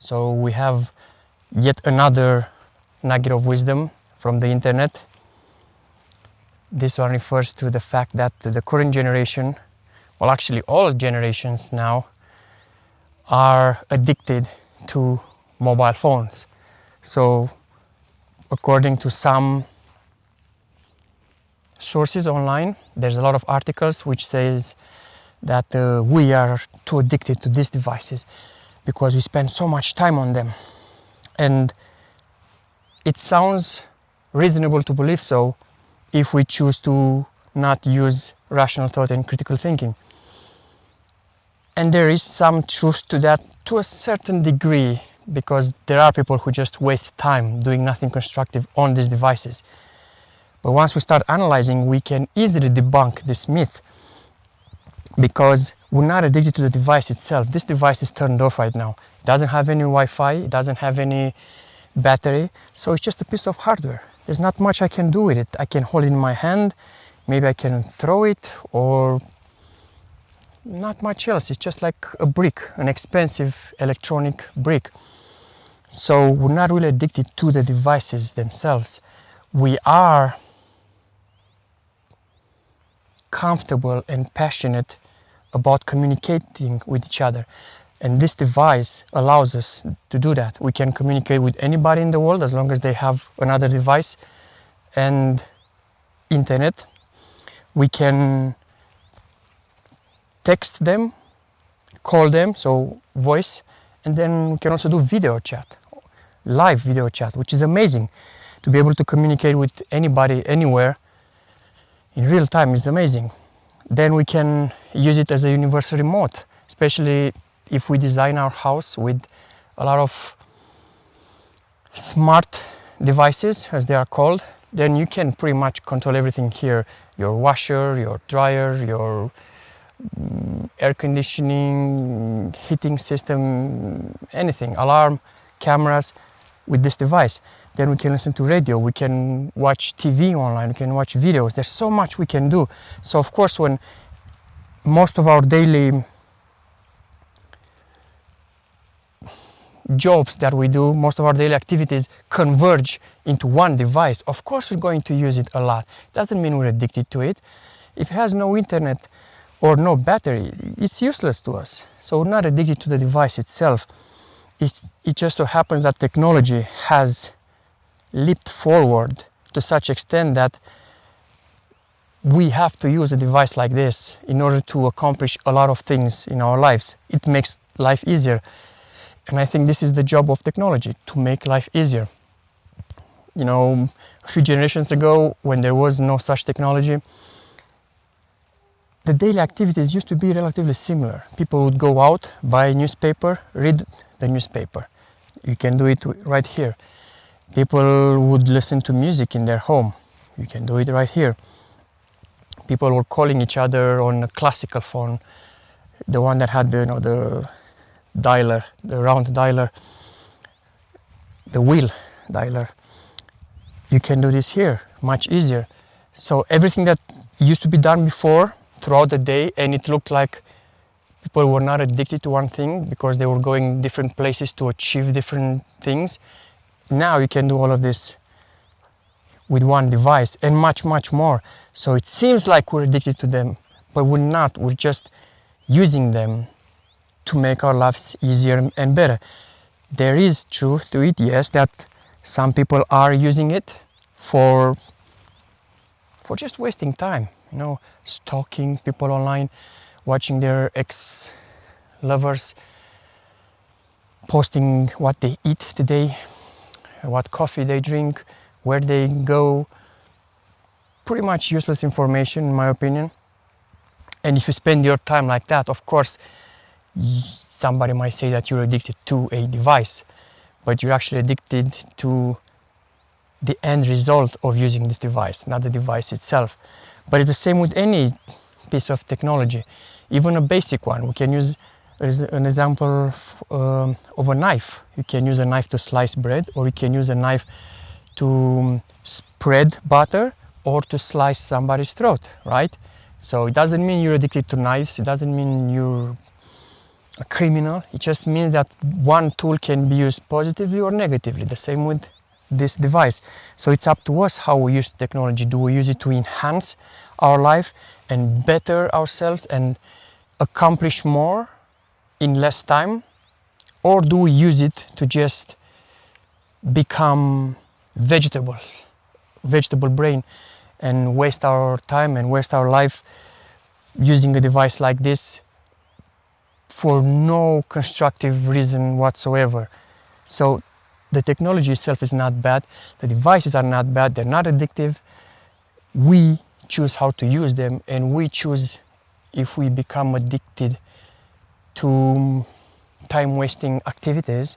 So we have yet another nugget of wisdom from the internet. This one refers to the fact that the current generation, well, actually all generations now, are addicted to mobile phones. So according to some sources online, there's a lot of articles which says that we are too addicted to these devices because we spend so much time on them. And it sounds reasonable to believe so if we choose to not use rational thought and critical thinking. And there is some truth to that to a certain degree, because there are people who just waste time doing nothing constructive on these devices. But once we start analyzing, we can easily debunk this myth, because we're not addicted to the device itself. This device is turned off right now. It doesn't have any Wi-Fi, it doesn't have any battery, so it's just a piece of hardware. There's not much I can do with it. I can hold it in my hand, maybe I can throw it, or not much else. It's just like a brick, an expensive electronic brick. So we're not really addicted to the devices themselves. We are comfortable and passionate about communicating with each other, and this device allows us to do that. We can communicate with anybody in the world as long as they have another device and internet. We can text them, call them, so voice, and then we can also do video chat, live video chat, which is amazing. To be able to communicate with anybody anywhere in real time is amazing. Then we can use it as a universal remote, especially if we design our house with a lot of smart devices, as they are called. Then you can pretty much control everything here: your washer, your dryer, your air conditioning, heating system, anything, alarm, cameras, with this device. Then we can listen to radio, we can watch TV online, we can watch videos. There's so much we can do. So of course, when most of our daily jobs that we do, most of our daily activities converge into one device, of course we're going to use it a lot. Doesn't mean we're addicted to it. If it has no internet or no battery, it's useless to us. So we're not addicted to the device itself. It just so happens that technology has leaped forward to such extent that we have to use a device like this in order to accomplish a lot of things in our lives. It makes life easier. And I think this is the job of technology, to make life easier. You know, a few generations ago, when there was no such technology, the daily activities used to be relatively similar. People would go out, buy a newspaper, read the newspaper. You can do it right here. People would listen to music in their home. You can do it right here. People were calling each other on a classical phone, the one that had the dialer, the round dialer, the wheel dialer. You can do this here, much easier. So everything that used to be done before throughout the day, and it looked like people were not addicted to one thing because they were going different places to achieve different things. Now you can do all of this with one device and much, much more. So it seems like we're addicted to them, but we're not. We're just using them to make our lives easier and better. There is truth to it, yes, that some people are using it for just wasting time, stalking people online, watching their ex-lovers, posting what they eat today, what coffee they drink, where they go. Pretty much useless information, in my opinion. And if you spend your time like that, of course, somebody might say that you're addicted to a device, but you're actually addicted to the end result of using this device, not the device itself. But it's the same with any piece of technology, even a basic one. We can use an example of a knife. You can use a knife to slice bread, or you can use a knife to spread butter or to slice somebody's throat, right? So it doesn't mean you're addicted to knives. It doesn't mean you're a criminal. It just means that one tool can be used positively or negatively. The same with this device. So it's up to us how we use technology. Do we use it to enhance our life and better ourselves and accomplish more in less time? Or do we use it to just become vegetable brain and waste our time and waste our life using a device like this for no constructive reason whatsoever? So the technology itself is not bad, the devices are not bad, they're not addictive. We choose how to use them, and we choose if we become addicted to time-wasting activities,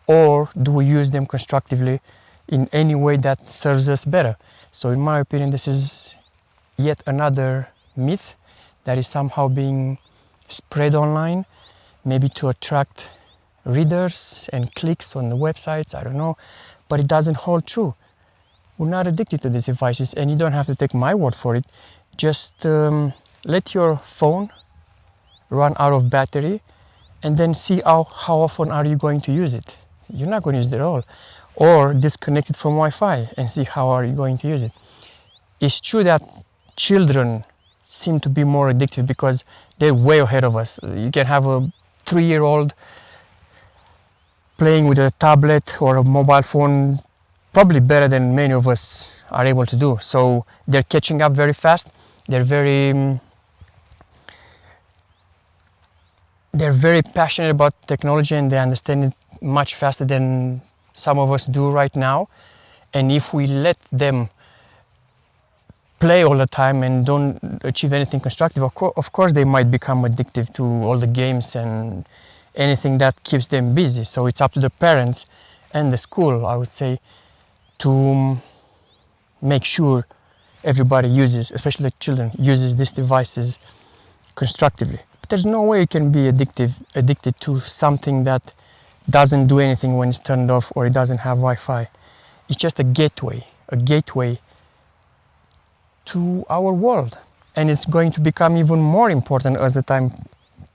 or do we use them constructively in any way that serves us better. So in my opinion, this is yet another myth that is somehow being spread online, maybe to attract readers and clicks on the websites, I don't know, but it doesn't hold true. We're not addicted to these devices, and you don't have to take my word for it. Just let your phone run out of battery and then see how often are you going to use it. You're not going to use it at all. Or disconnect it from Wi-Fi and see how are you going to use it. It's true that children seem to be more addictive because they're way ahead of us. You can have a 3-year-old playing with a tablet or a mobile phone probably better than many of us are able to do. So they're catching up very fast. They're very passionate about technology, and they understand it much faster than some of us do right now. And if we let them play all the time and don't achieve anything constructive, of course they might become addictive to all the games and anything that keeps them busy. So it's up to the parents and the school, I would say, to make sure everybody uses, especially the children, uses these devices constructively. But there's no way you can be addicted to something that doesn't do anything when it's turned off or it doesn't have Wi-Fi. It's just a gateway to our world, and it's going to become even more important as the time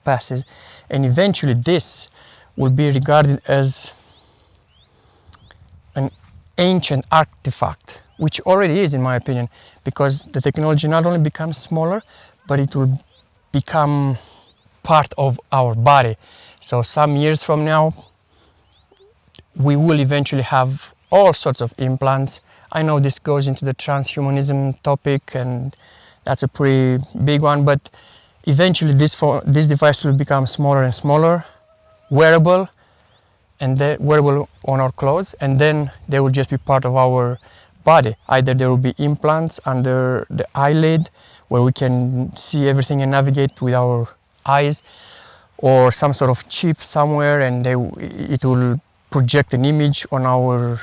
passes, and eventually this will be regarded as an ancient artifact, which already is, in my opinion, because the technology not only becomes smaller, but it will become part of our body. So some years from now we will eventually have all sorts of implants. I know this goes into the transhumanism topic, and that's a pretty big one, but eventually this device will become smaller and smaller, wearable, and then wearable on our clothes, and then they will just be part of our body. Either there will be implants under the eyelid where we can see everything and navigate with our eyes, or some sort of chip somewhere, and it will project an image on our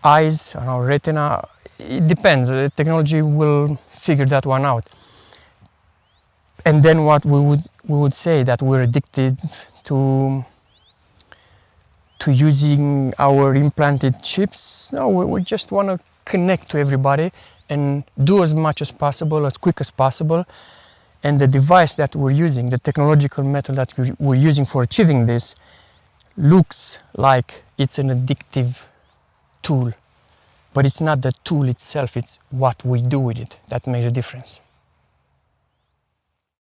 eyes, on our retina. It depends. The technology will figure that one out. And then what we would say that we're addicted to using our implanted chips. No, we just want to connect to everybody and do as much as possible, as quick as possible. And the device that we're using, the technological method that we're using for achieving this, looks like it's an addictive tool, but it's not the tool itself, it's what we do with it that makes a difference.